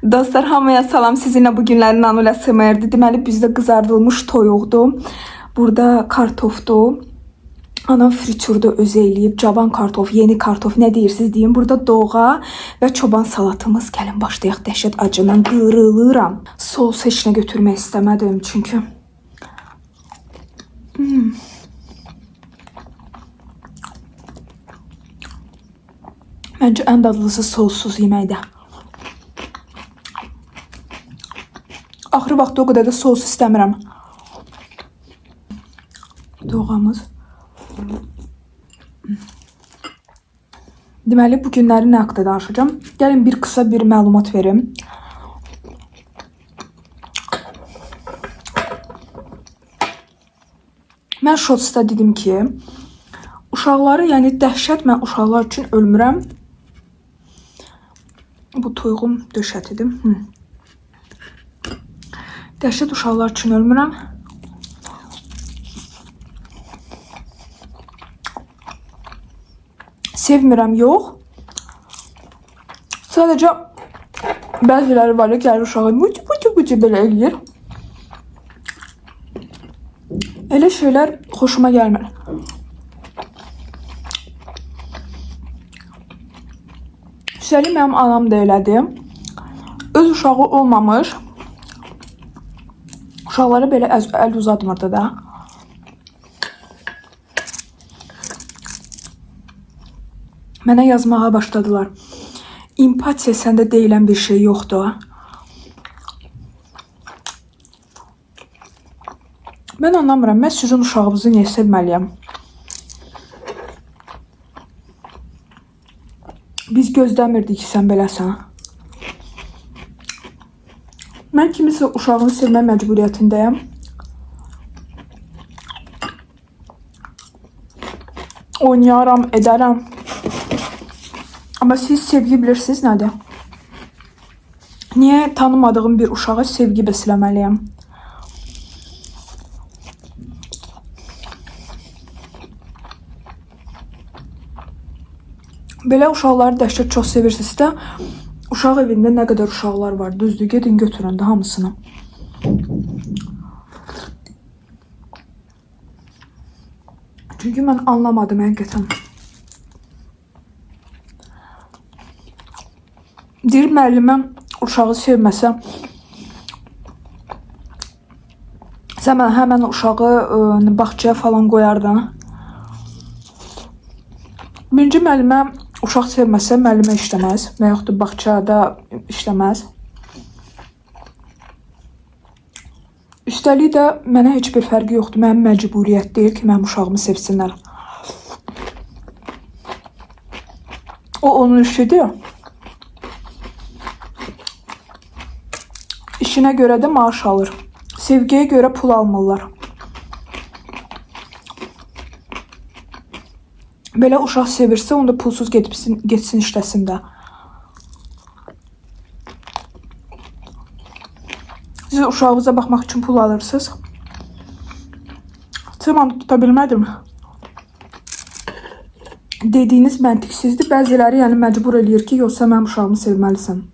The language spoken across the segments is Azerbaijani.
Dostlar, hamıya salam. Sizinlə bu günlərin Nanulə SMR-dir. Deməli, bizdə qızardılmış toyuqdur. Burada kartofdur. Anam friturda özü eləyib. Cavan kartof, yeni kartof, nə deyirsiniz deyin. Burada doğğa və çoban salatımız. Gəlin başlayaq. Dəhşət acından qırılıram. Sos heç nə götürmək istəmədim çünki. Məncə ən dadlısı sossuz yeməkdə. Axırı vaxtda o qədər də sos istəmirəm. Doğamız. Deməli, bu günləri nə haqqında danışacağım? Gəlin bir qısa bir məlumat verim. Mən shortsda dedim ki, uşaqları, yəni dəhşət, mən uşaqlar üçün ölmürəm. Bu toyuğum döşətidim. Dəhşət uşaqlar üçün ölmürəm. Sevmirəm, yox. Sadəcə bəziləri var, gəlir uşağı bucu belə eləyir. Elə şeylər xoşuma gəlmir. Üstəlik mənim anam da elədi. Öz uşağı olmamış. Uşaqlara belə əl uzatmırdı da. Mənə yazmağa başladılar. Empatiya səndə deyilən bir şey yoxdur. Mən anlamıram. Mən sizin uşağınızı niyə sevməliyəm? Biz gözləmirdik ki, sən beləsən. Mən kimisə uşağını sevmək məcburiyyətindəyəm. Oynayaram, edərəm. Amma siz sevgi bilirsiniz nədir? Niyə tanımadığım bir uşağa sevgi bəsləməliyəm? Belə uşaqları dəhşət çox sevirsiniz də, uşaq evində nə qədər uşaqlar var, düzdür, gedin götürün də hamısını. Çünki mən anlamadım həqiqətən. Deyir, müəlliməm uşağı sevməsə, sən həmən uşağı bağçaya falan qoyardın. Birinci müəllimə uşaq sevməsə, müəllimə işləməz və yaxud da bağçada işləməz. Üstəlik də mənə heç bir fərqi yoxdur. Mənim məcburiyyət deyil ki, mənim uşağımı sevsinlər. O onun işidir. İşinə görə də maaş alır. Sevgiyə görə pul almırlar. Belə uşaq sevirsə, onda pulsuz getsin işləsin də. Siz uşağınıza baxmaq üçün pul alırsınız. Zamanı tuta bilmədim. Dediyiniz məntiqsizdir. Bəziləri yəni məcbur eləyir ki, yoxsa mənim uşağımı sevməlisən.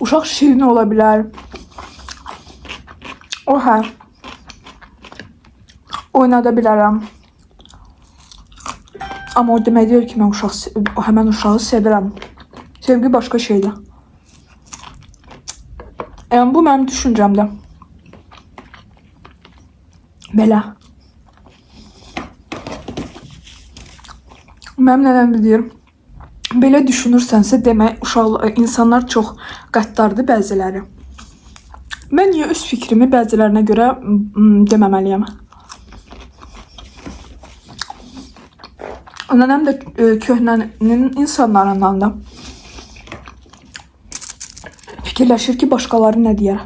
Uşaq şirin ola bilər. O hə. Oynada bilərəm. Amma o demək deyil ki, mən həmən uşağı sevirəm. Sevgi başqa şeydir. Yəni, bu mənim düşüncəmdə. Belə. Mənim nənəm deyir, belə düşünürsənsə demək, insanlar çox qəddardır bəziləri. Mən niyə öz fikrimi bəzilərinə görə deməməliyəm? Nənəm də köhnənin insanlarından da fikirləşir ki, başqaları nə deyər.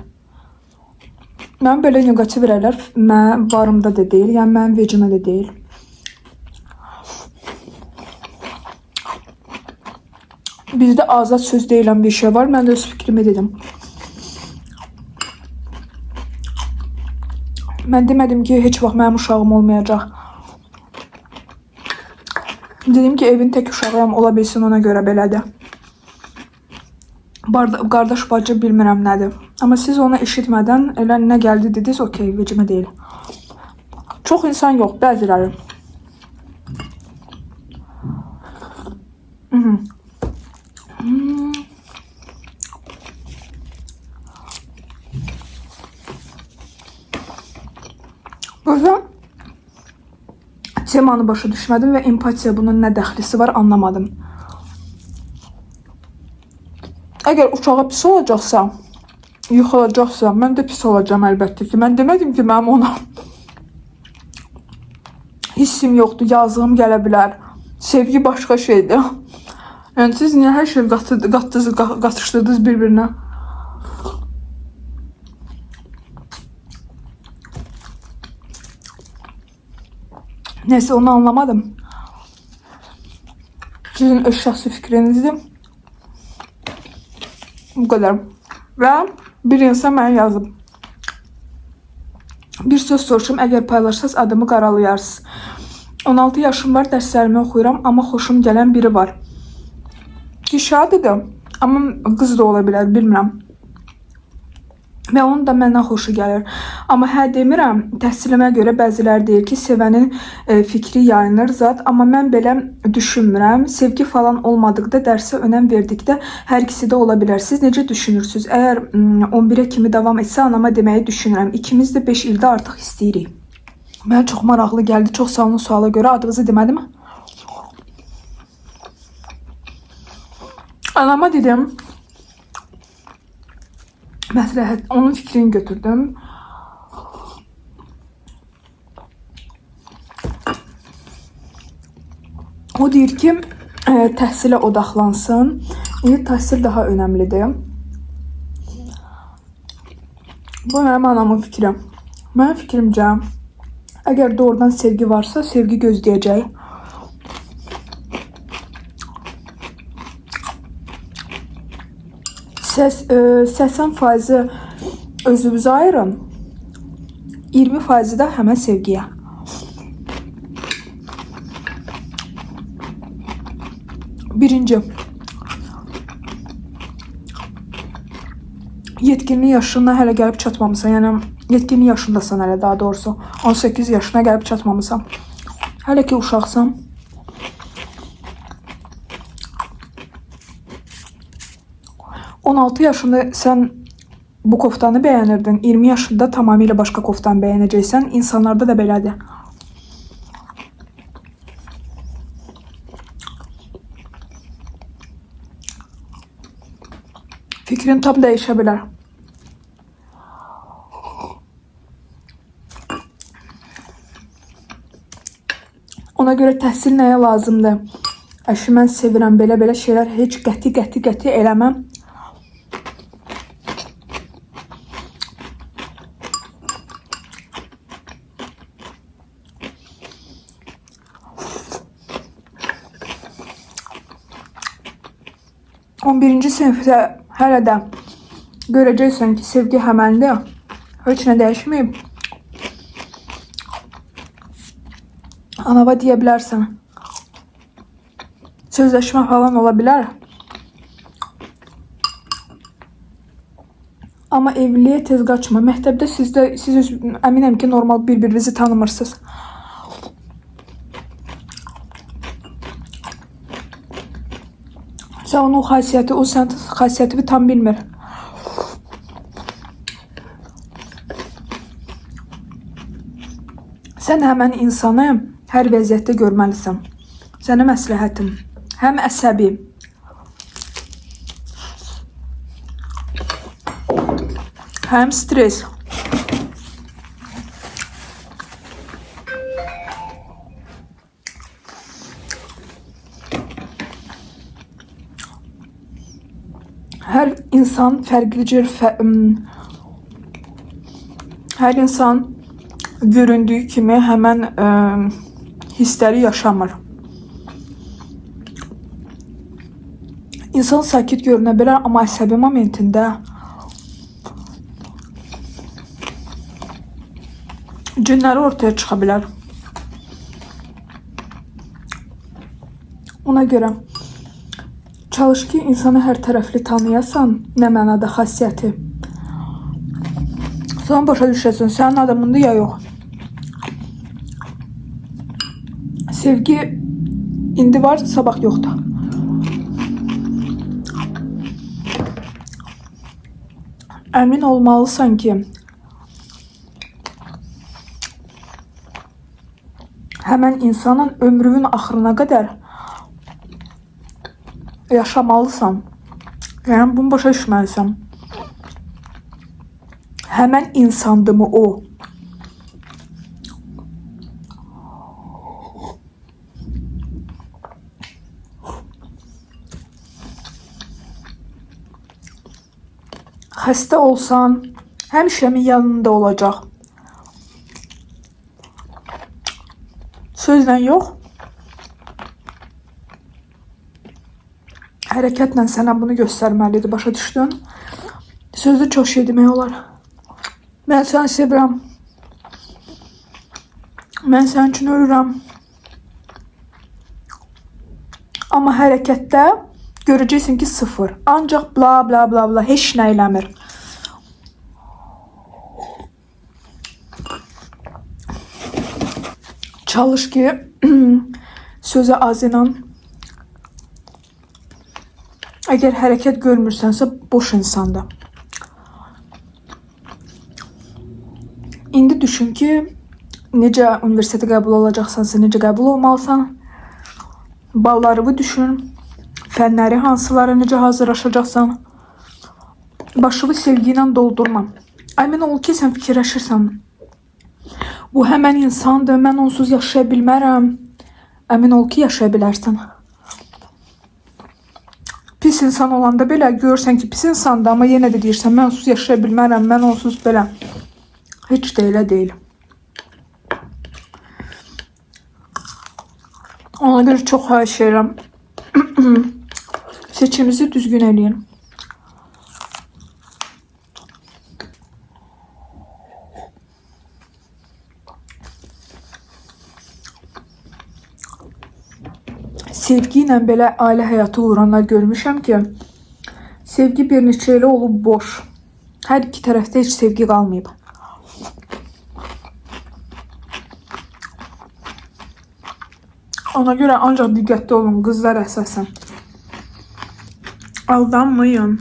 Mən belə negativ rəylər mənim barımda da deyil, yəni mənim vecimə də deyil. Bizdə azad söz deyilən bir şey var, mən də öz fikrimi dedim. Mən demədim ki, heç vaxt mənim uşağım olmayacaq. Dedim ki evin tek uşağıyam, ola bilsin ona görə belədir. Qardaş bacı bilmirəm nədir. Amma siz onu eşitmədən elə nə gəldi dediniz, okey, vecimə deyil. Çox insan yox, bəziləri. Burada temanı başa düşmədim və empatiya bunun nə dəxlisi var anlamadım. Əgər uşağa pis olacaqsa, yıxılacaqsa, mən də pis olacağım əlbəttə ki. Mən demədim ki, mənim ona hissim yoxdur, yazığım gələ bilər. Sevgi başqa şeydir. Yəni siz niyə hər şey qatışdırdınız bir-birinə? Neyse, onu anlamadım. Sizin öz şəxsi fikrinizdir. Bu kadar. Və bir insan mənə yazıb. Bir söz soruşum, əgər paylaşsaz adımı qaralayarsınız. 16 yaşım var, dərslərimi oxuyuram, amma xoşum gələn biri var. Ki şadıdır, amma qız da ola bilər, bilmirəm. Və onun da məndən xoşu gəlir. Amma hə demirəm, təhsilimə görə bəziləri deyir ki, sevənin fikri yayınır zat. Amma mən belə düşünmürəm. Sevgi falan olmadıqda, dərsə önəm verdikdə hər ikisi də ola bilər. Siz necə düşünürsünüz? Əgər 11-ə kimi davam etsə, anama deməyi düşünürəm. İkimiz də 5 ildə artıq istəyirik. Mənə çox maraqlı gəldi. Çox sağ olun suala görə. Adınızı demədim. Anama dedim. Məsləhət, onun fikrini götürdüm. O deyir ki, təhsilə odaqlansın. İndi təhsil daha önəmlidir. Bu mənim anamın fikri. Mənim fikrimcə, əgər doğrudan sevgi varsa, sevgi gözləyəcək. 80% özünüzə ayırın. 20% də həmən sevgiyə. Birinci, yetkinlik yaşına hələ gəlib çatmamısan. Yəni yetkinlik yaşındasan hələ, daha doğrusu 18 yaşına gəlib çatmamısan. Hələ ki uşaqsan. On 16 yaşında sən bu koftanı bəyənirdin. 20 yaşında tamamilə başqa koftanı bəyənəcəksən. İnsanlarda da belədir. Fikrin tam dəyişə bilər. Ona görə təhsil nəyə lazımdır? Əşi, mən sevirəm, belə şeylər heç qəti eləməm. On birinci sinifdə hələ də görəcəksən ki, sevgi həməndir. Heç nə dəyişməyib. Anava deyə bilərsən. Sözləşmə falan ola bilər. Amma evliliyə tez qaçma. Məktəbdə siz əminəm ki, normal bir-birinizi tanımırsınız. Sən onun xasiyyəti, o sən xasiyyətini tam bilmir. Sən həmən insanı hər vəziyyətdə görməlisən. Sənə məsləhətim. Həm əsəbi. Həm stres. Hər insan fərqli cür hər insan göründüyü kimi həmən hissləri yaşamır. İnsan sakit görünə bilər, amma əsəbi momentində cinləri ortaya çıxa bilər. Ona görə çalış ki, insanı hər tərəfli tanıyasan, nə mənada xassiyyəti. Sonra başa düşəsən, sənin adamındır ya yox. Sevgi indi var, sabah yoxdur. Əmin olmalısan ki, həmən insanın ömrünün axırına qədər yaşamalısan. Yəni bunu başa düşməlisən. Həmən insandımı o? Xəstə olsan, həmişəmin yanında olacaq. Sözlə yox, hərəkətlə sənə bunu göstərməlidir, başa düşdün? Sözü çox şey demək olar. Mən səni sevirəm. Mən sənin üçün ölürəm. Amma hərəkətdə görəcəksin ki, sıfır. Ancaq bla bla bla bla heç nə eləmir. Çalış ki, sözə az inan. Əgər hərəkət görmürsənsə, boş insandır. İndi düşün ki, necə universitetə qəbul olacaqsansa, necə qəbul olmalısan. Ballarını düşün. Fənləri hansılara necə hazırlaşacaqsan. Başını sevgi ilə doldurma. Əmin ol ki, sən fikirləşirsən. Bu həmən insandır, mən onsuz yaşaya bilmərəm. Əmin ol ki, yaşaya bilərsən. Pis insan olanda belə görürsən ki, pis insandır, amma yenə də deyirsən, mən onsuz yaşaya bilmərəm, mən onsuz belə. Heç də elə deyil. Ona görə çox xahiş edirəm. Seçiminizi düzgün eləyin. Sevgi ilə belə ailə həyatı uğranlar görmüşəm ki, sevgi bir neçə ilə olub boş. Hər iki tərəfdə heç sevgi qalmayıb. Ona görə ancaq diqqətli olun, qızlar əsasən. Aldanmayın.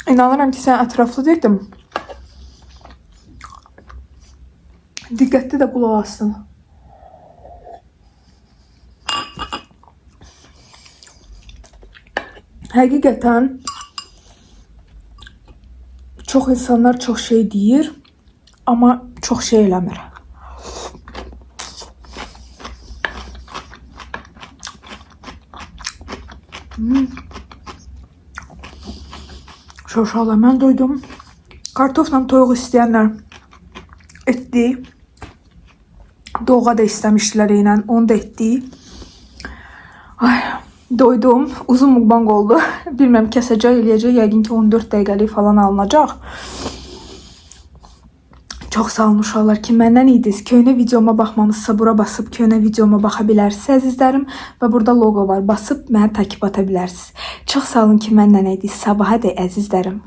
İnanıram ki, sən ətraflı deyildim. Diqqətli də qulaq assın. Həqiqətən çox insanlar çox şey deyir, amma çox şey eləmir. Şoşala, mən doydum. Kartofla toyuq istəyənlər etdi. Doğğa da istəmişdilər ilə, onu da etdi. Ay, doydum. Uzun mukbang oldu. Bilməm, kəsəcək, eləyəcək. Yəqin ki, 14 dəqiqəlik falan alınacaq. Çox sağ olun uşaqlar ki, məndən idiniz. Köhnə videoma baxmamızsa bura basıb köhnə videoma baxa bilərsiniz əzizlərim. Və burada logo var. Basıb mənə takip ata bilərsiniz. Çox sağ olun ki, məndən idiniz. Sabaha da əzizlərim.